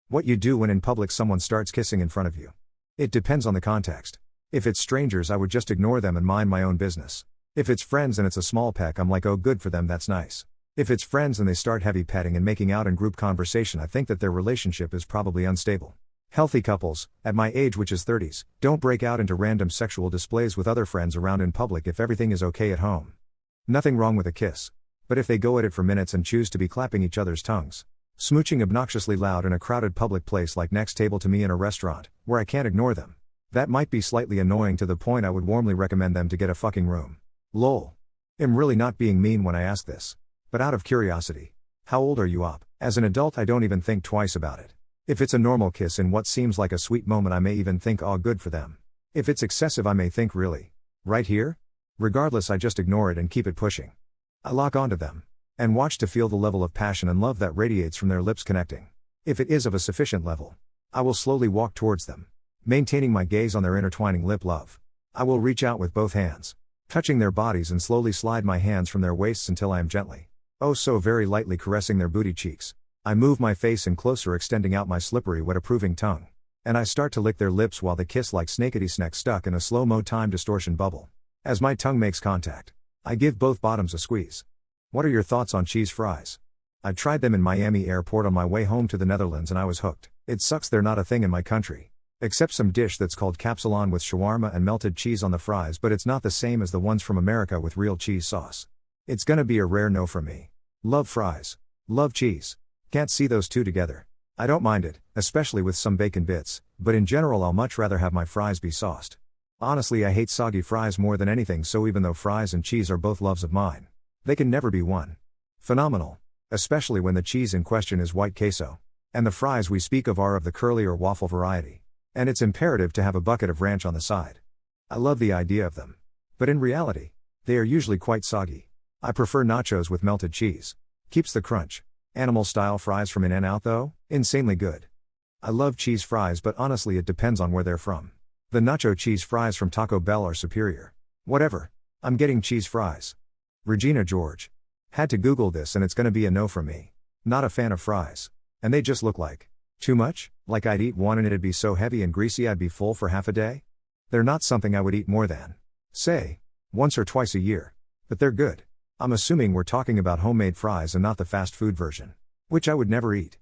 What you do when in public someone starts kissing in front of you. It depends on the context. If it's strangers, I would just ignore them and mind my own business. If it's friends and it's a small peck, I'm like, oh, good for them, that's nice. If it's friends and they start heavy petting and making out in group conversation, I think that their relationship is probably unstable. Healthy couples, at my age, which is 30s, don't break out into random sexual displays with other friends around in public if everything is okay at home. Nothing wrong with a kiss. But if they go at it for minutes and choose to be clapping each other's tongues, smooching obnoxiously loud in a crowded public place like next table to me in a restaurant, where I can't ignore them, that might be slightly annoying to the point I would warmly recommend them to get a fucking room. Lol. I'm really not being mean when I ask this. But out of curiosity. How old are you up? As an adult, I don't even think twice about it. If it's a normal kiss in what seems like a sweet moment, I may even think, oh, good for them. If it's excessive, I may think, really? Right here? Regardless, I just ignore it and keep it pushing. I lock onto them. And watch to feel the level of passion and love that radiates from their lips connecting. If it is of a sufficient level, I will slowly walk towards them, maintaining my gaze on their intertwining lip love. I will reach out with both hands, touching their bodies, and slowly slide my hands from their waists until I am gently, oh so very lightly, caressing their booty cheeks. I move my face in closer, extending out my slippery, wet approving tongue. And I start to lick their lips while they kiss like snackety-snack stuck in a slow-mo time distortion bubble. As my tongue makes contact, I give both bottoms a squeeze. What are your thoughts on cheese fries? I tried them in Miami airport on my way home to the Netherlands and I was hooked. It sucks they're not a thing in my country. Except some dish that's called capsalon with shawarma and melted cheese on the fries, but it's not the same as the ones from America with real cheese sauce. It's gonna be a rare no from me. Love fries. Love cheese. Can't see those two together. I don't mind it, especially with some bacon bits, but in general I'll much rather have my fries be sauced. Honestly, I hate soggy fries more than anything, so even though fries and cheese are both loves of mine, they can never be one. Phenomenal. Especially when the cheese in question is white queso. And the fries we speak of are of the curly or waffle variety. And it's imperative to have a bucket of ranch on the side. I love the idea of them. But in reality, they are usually quite soggy. I prefer nachos with melted cheese. Keeps the crunch. Animal-style fries from In-N-Out though, insanely good. I love cheese fries, but honestly it depends on where they're from. The nacho cheese fries from Taco Bell are superior. Whatever. I'm getting cheese fries. Regina George. Had to Google this and it's gonna be a no from me. Not a fan of fries. And they just look like too much, like I'd eat one and it'd be so heavy and greasy I'd be full for half a day. They're not something I would eat more than, say, once or twice a year. But they're good. I'm assuming we're talking about homemade fries and not the fast food version, which I would never eat.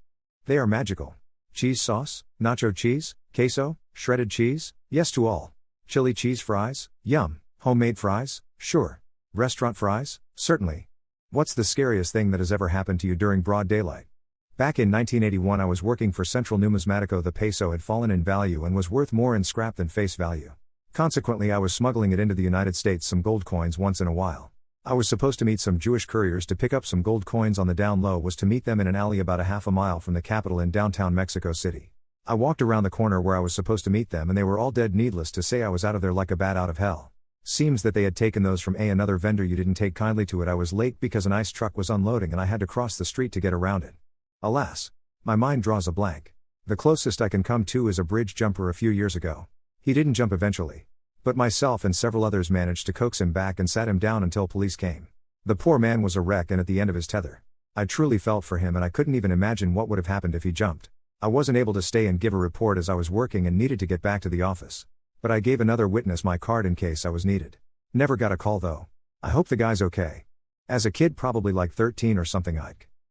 They are magical. Cheese sauce, nacho cheese, queso, shredded cheese, yes to all. Chili cheese fries, yum. Homemade fries, sure. Restaurant fries, certainly. What's the scariest thing that has ever happened to you during broad daylight? Back in 1981 I was working for Central Numismatico. The peso had fallen in value and was worth more in scrap than face value. Consequently, I was smuggling it into the United States, some gold coins, once in a while. I was supposed to meet some Jewish couriers to pick up some gold coins on the down low, was to meet them in an alley about a half a mile from the capital in downtown Mexico City. I walked around the corner where I was supposed to meet them and they were all dead. Needless to say, I was out of there like a bat out of hell. Seems that they had taken those from another vendor. You didn't take kindly to it. I was late because an ice truck was unloading and I had to cross the street to get around it. Alas. My mind draws a blank. The closest I can come to is a bridge jumper a few years ago. He didn't jump eventually. But myself and several others managed to coax him back and sat him down until police came. The poor man was a wreck and at the end of his tether. I truly felt for him and I couldn't even imagine what would have happened if he jumped. I wasn't able to stay and give a report as I was working and needed to get back to the office. But I gave another witness my card in case I was needed. Never got a call though. I hope the guy's okay. As a kid, probably like 13 or something,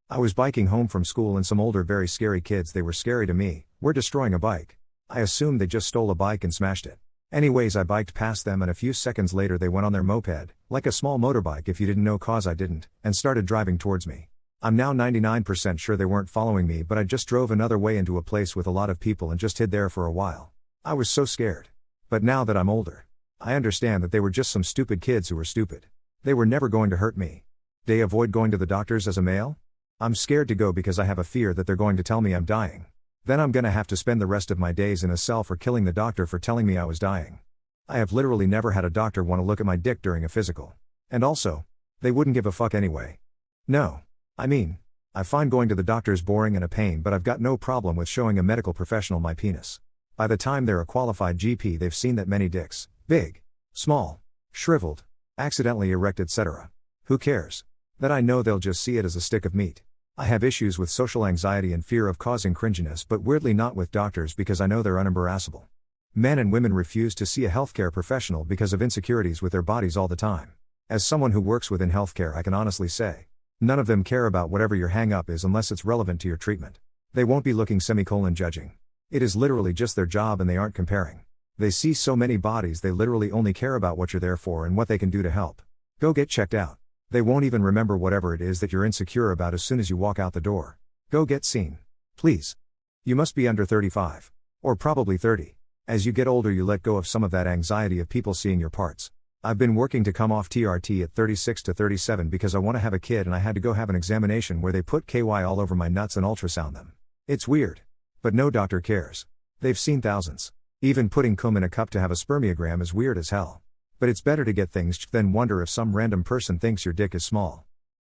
I was biking home from school and some older, very scary kids, they were scary to me, were destroying a bike. I assumed they just stole a bike and smashed it. Anyways, I biked past them and a few seconds later they went on their moped, like a small motorbike if you didn't know, cause I didn't, and started driving towards me. I'm now 99% sure they weren't following me, but I just drove another way into a place with a lot of people and just hid there for a while. I was so scared. But now that I'm older, I understand that they were just some stupid kids who were stupid. They were never going to hurt me. They avoid going to the doctors as a male? I'm scared to go because I have a fear that they're going to tell me I'm dying. Then I'm gonna have to spend the rest of my days in a cell for killing the doctor for telling me I was dying. I have literally never had a doctor want to look at my dick during a physical. And also, they wouldn't give a fuck anyway. No. I mean, I find going to the doctors boring and a pain, but I've got no problem with showing a medical professional my penis. By the time they're a qualified GP, they've seen that many dicks, big, small, shriveled, accidentally erect, etc. Who cares? That I know they'll just see it as a stick of meat. I have issues with social anxiety and fear of causing cringiness, but weirdly not with doctors because I know they're unembarrassable. Men and women refuse to see a healthcare professional because of insecurities with their bodies all the time. As someone who works within healthcare, I can honestly say, none of them care about whatever your hang-up is unless it's relevant to your treatment. They won't be looking judging. It is literally just their job and they aren't comparing. They see so many bodies, they literally only care about what you're there for and what they can do to help. Go get checked out. They won't even remember whatever it is that you're insecure about as soon as you walk out the door. Go get seen. Please. You must be under 35. Or probably 30. As you get older, you let go of some of that anxiety of people seeing your parts. I've been working to come off TRT at 36 to 37 because I want to have a kid, and I had to go have an examination where they put KY all over my nuts and ultrasound them. It's weird. But no doctor cares. They've seen thousands. Even putting cum in a cup to have a spermiogram is weird as hell. But it's better to get things than wonder if some random person thinks your dick is small.